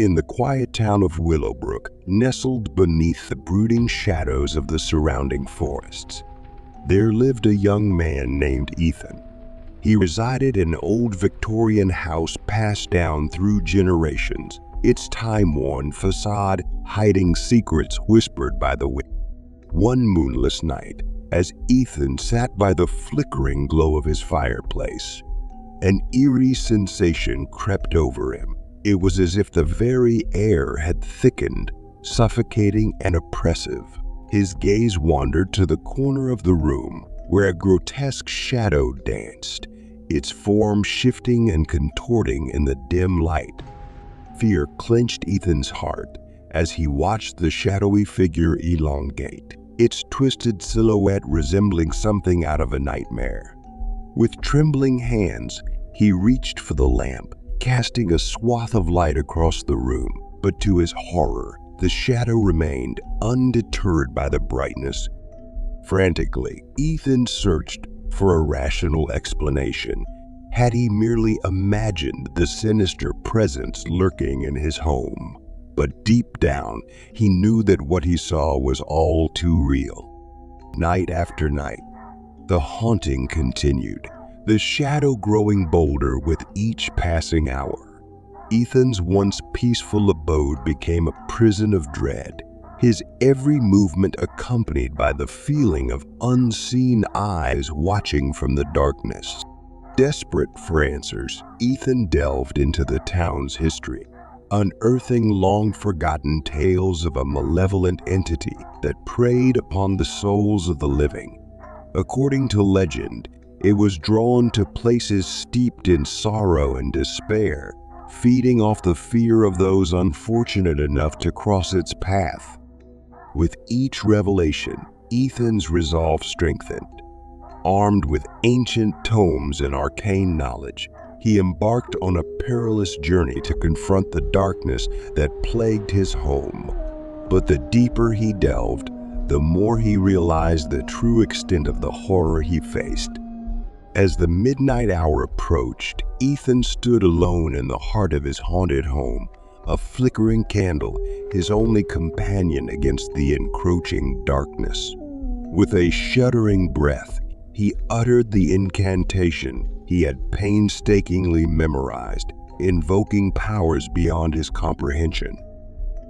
In the quiet town of Willowbrook, nestled beneath the brooding shadows of the surrounding forests, there lived a young man named Ethan. He resided in an old Victorian house passed down through generations, its time-worn facade hiding secrets whispered by the wind. One moonless night, as Ethan sat by the flickering glow of his fireplace, an eerie sensation crept over him. It was as if the very air had thickened, suffocating and oppressive. His gaze wandered to the corner of the room where a grotesque shadow danced, its form shifting and contorting in the dim light. Fear clenched Ethan's heart as he watched the shadowy figure elongate, its twisted silhouette resembling something out of a nightmare. With trembling hands, he reached for the lamp, casting a swath of light across the room, but to his horror, the shadow remained undeterred by the brightness. Frantically, Ethan searched for a rational explanation. Had he merely imagined the sinister presence lurking in his home? But deep down, he knew that what he saw was all too real. Night after night, the haunting continued, the shadow growing bolder with each passing hour. Ethan's once peaceful abode became a prison of dread, his every movement accompanied by the feeling of unseen eyes watching from the darkness. Desperate for answers, Ethan delved into the town's history, unearthing long-forgotten tales of a malevolent entity that preyed upon the souls of the living. According to legend, it was drawn to places steeped in sorrow and despair, feeding off the fear of those unfortunate enough to cross its path. With each revelation, Ethan's resolve strengthened. Armed with ancient tomes and arcane knowledge, he embarked on a perilous journey to confront the darkness that plagued his home. But the deeper he delved, the more he realized the true extent of the horror he faced. As the midnight hour approached, Ethan stood alone in the heart of his haunted home, a flickering candle, his only companion against the encroaching darkness. With a shuddering breath, he uttered the incantation he had painstakingly memorized, invoking powers beyond his comprehension.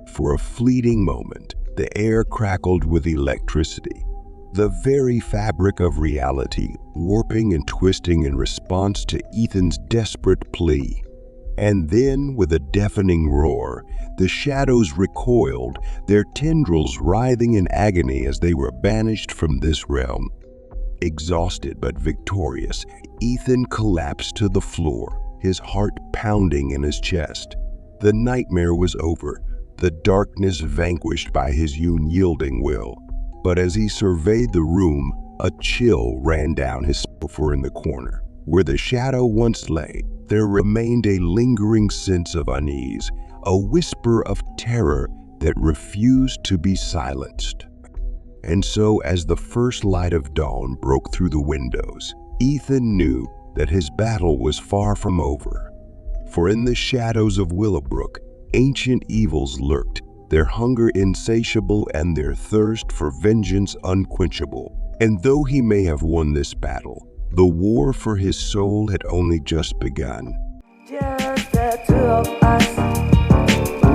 For a fleeting moment, the air crackled with electricity, the very fabric of reality warping and twisting in response to Ethan's desperate plea. And then, with a deafening roar, the shadows recoiled, their tendrils writhing in agony as they were banished from this realm. Exhausted but victorious, Ethan collapsed to the floor, his heart pounding in his chest. The nightmare was over, the darkness vanquished by his unyielding will. But as he surveyed the room, a chill ran down his spine. In the corner, where the shadow once lay, there remained a lingering sense of unease, a whisper of terror that refused to be silenced. And so, as the first light of dawn broke through the windows, Ethan knew that his battle was far from over. For in the shadows of Willowbrook, ancient evils lurked, their hunger insatiable and their thirst for vengeance unquenchable. And though he may have won this battle, the war for his soul had only just begun. Just the two of us.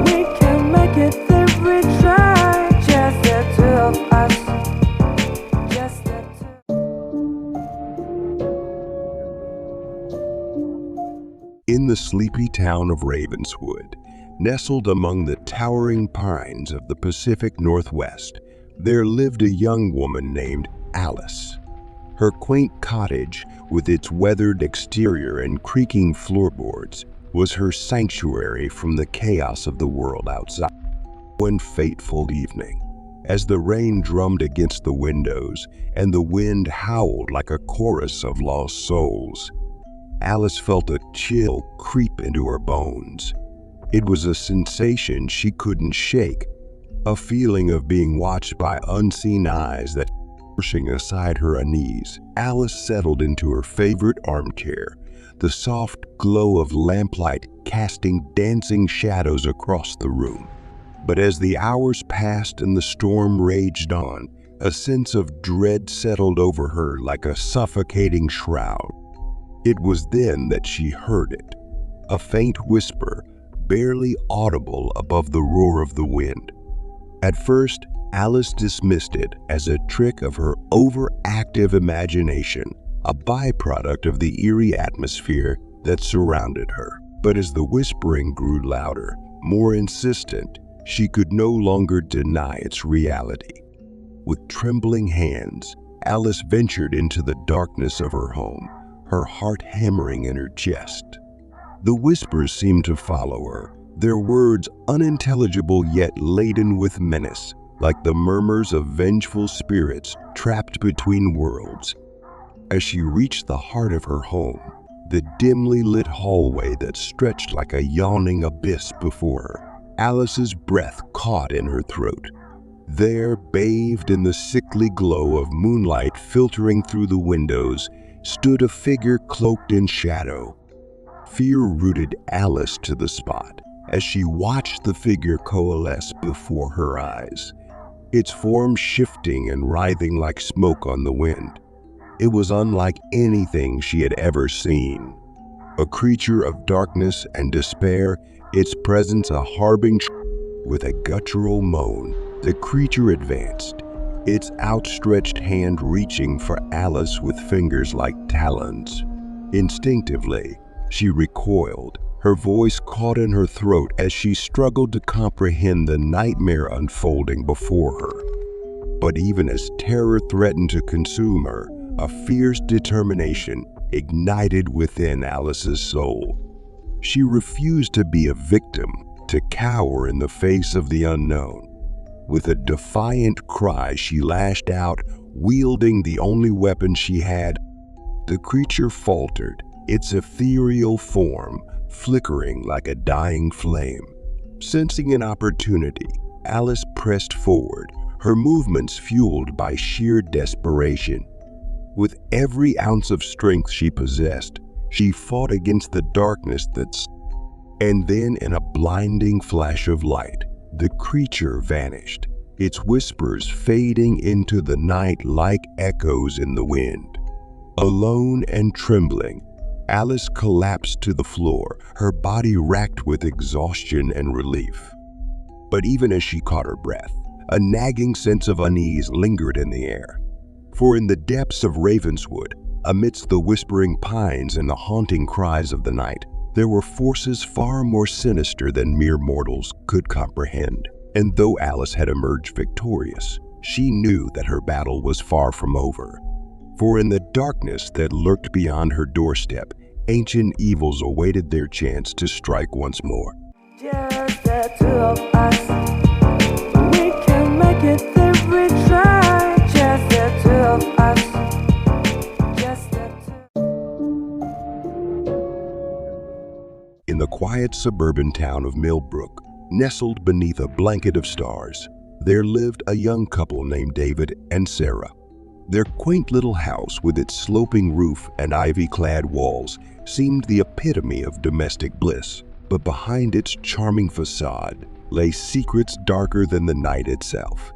We can make it if we try. Just the two of us. Just the two. In the sleepy town of Ravenswood, nestled among the towering pines of the Pacific Northwest, there lived a young woman named Alice. Her quaint cottage, with its weathered exterior and creaking floorboards, was her sanctuary from the chaos of the world outside. One fateful evening, as the rain drummed against the windows and the wind howled like a chorus of lost souls, Alice felt a chill creep into her bones. It was a sensation she couldn't shake, a feeling of being watched by unseen eyes that pushing aside her unease. Alice settled into her favorite armchair, the soft glow of lamplight casting dancing shadows across the room. But as the hours passed and the storm raged on, a sense of dread settled over her like a suffocating shroud. It was then that she heard it, a faint whisper, barely audible above the roar of the wind. At first, Alice dismissed it as a trick of her overactive imagination, a byproduct of the eerie atmosphere that surrounded her. But as the whispering grew louder, more insistent, she could no longer deny its reality. With trembling hands, Alice ventured into the darkness of her home, her heart hammering in her chest. The whispers seemed to follow her, their words unintelligible yet laden with menace, like the murmurs of vengeful spirits trapped between worlds. As she reached the heart of her home, the dimly lit hallway that stretched like a yawning abyss before her, Alice's breath caught in her throat. There, bathed in the sickly glow of moonlight filtering through the windows, stood a figure cloaked in shadow. Fear rooted Alice to the spot as she watched the figure coalesce before her eyes, its form shifting and writhing like smoke on the wind. It was unlike anything she had ever seen. A creature of darkness and despair, its presence a harbinger. With a guttural moan, the creature advanced, its outstretched hand reaching for Alice with fingers like talons. Instinctively, she recoiled, her voice caught in her throat as she struggled to comprehend the nightmare unfolding before her. But even as terror threatened to consume her, a fierce determination ignited within Alice's soul. She refused to be a victim, to cower in the face of the unknown. With a defiant cry, she lashed out, wielding the only weapon she had. The creature faltered, its ethereal form flickering like a dying flame. Sensing an opportunity, Alice pressed forward, her movements fueled by sheer desperation. With every ounce of strength she possessed, she fought against the darkness and then in a blinding flash of light, the creature vanished, its whispers fading into the night like echoes in the wind. Alone and trembling, Alice collapsed to the floor, her body racked with exhaustion and relief. But even as she caught her breath, a nagging sense of unease lingered in the air. For in the depths of Ravenswood, amidst the whispering pines and the haunting cries of the night, there were forces far more sinister than mere mortals could comprehend. And though Alice had emerged victorious, she knew that her battle was far from over. For in the darkness that lurked beyond her doorstep, ancient evils awaited their chance to strike once more. Just the two of us. We can make it if we try. Just the two of us. Just the two. In the quiet suburban town of Millbrook, nestled beneath a blanket of stars, there lived a young couple named David and Sarah. Their quaint little house with its sloping roof and ivy-clad walls seemed the epitome of domestic bliss, but behind its charming facade lay secrets darker than the night itself.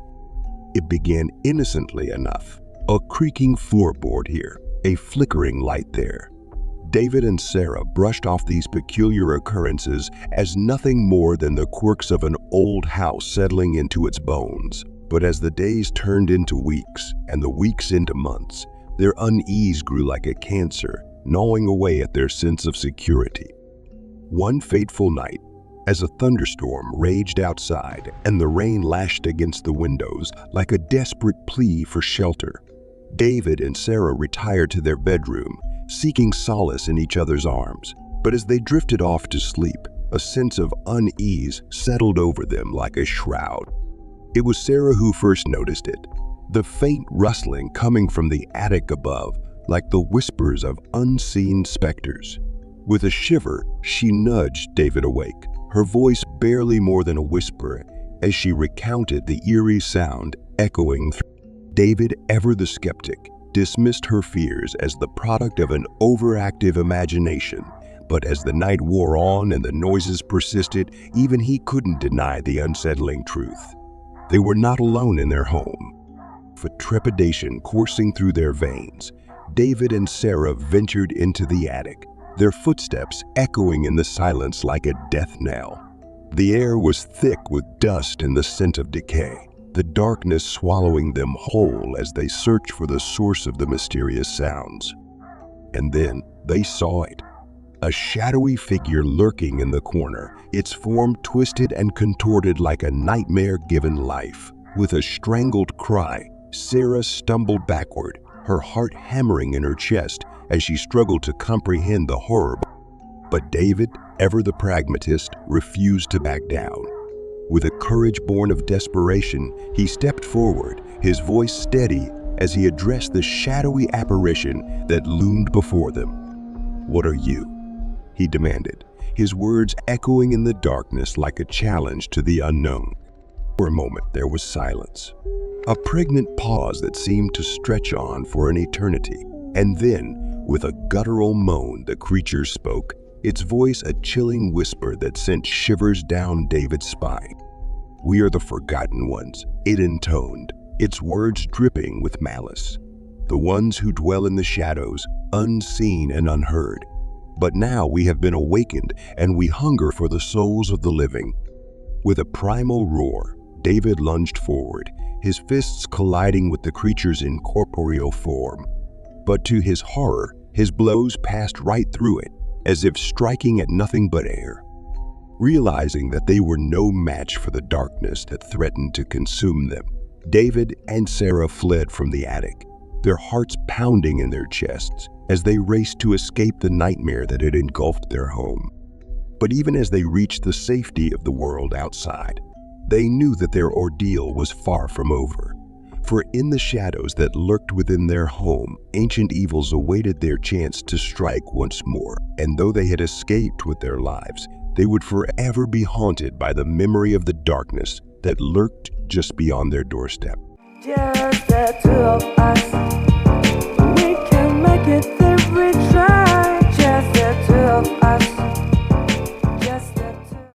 It began innocently enough, a creaking floorboard here, a flickering light there. David and Sarah brushed off these peculiar occurrences as nothing more than the quirks of an old house settling into its bones. But as the days turned into weeks and the weeks into months, their unease grew like a cancer, gnawing away at their sense of security. One fateful night, as a thunderstorm raged outside and the rain lashed against the windows like a desperate plea for shelter, David and Sarah retired to their bedroom, seeking solace in each other's arms. But as they drifted off to sleep, a sense of unease settled over them like a shroud. It was Sarah who first noticed it, the faint rustling coming from the attic above, like the whispers of unseen specters. With a shiver, she nudged David awake, her voice barely more than a whisper, as she recounted the eerie sound echoing through. David, ever the skeptic, dismissed her fears as the product of an overactive imagination. But as the night wore on and the noises persisted, even he couldn't deny the unsettling truth. They were not alone in their home. With trepidation coursing through their veins, David and Sarah ventured into the attic, their footsteps echoing in the silence like a death knell. The air was thick with dust and the scent of decay, the darkness swallowing them whole as they searched for the source of the mysterious sounds. And then they saw it. A shadowy figure lurking in the corner, its form twisted and contorted like a nightmare given life. With a strangled cry, Sarah stumbled backward, her heart hammering in her chest as she struggled to comprehend the horror. But David, ever the pragmatist, refused to back down. With a courage born of desperation, he stepped forward, his voice steady as he addressed the shadowy apparition that loomed before them. "What are you?" he demanded, his words echoing in the darkness like a challenge to the unknown. For a moment, there was silence. A pregnant pause that seemed to stretch on for an eternity. And then, with a guttural moan, the creature spoke, its voice a chilling whisper that sent shivers down David's spine. "We are the forgotten ones," it intoned, its words dripping with malice. "The ones who dwell in the shadows, unseen and unheard. But now we have been awakened, and we hunger for the souls of the living." With a primal roar, David lunged forward, his fists colliding with the creature's incorporeal form. But to his horror, his blows passed right through it, as if striking at nothing but air. Realizing that they were no match for the darkness that threatened to consume them, David and Sarah fled from the attic, their hearts pounding in their chests as they raced to escape the nightmare that had engulfed their home. But even as they reached the safety of the world outside, they knew that their ordeal was far from over. For in the shadows that lurked within their home, ancient evils awaited their chance to strike once more. And though they had escaped with their lives, they would forever be haunted by the memory of the darkness that lurked just beyond their doorstep. Just the two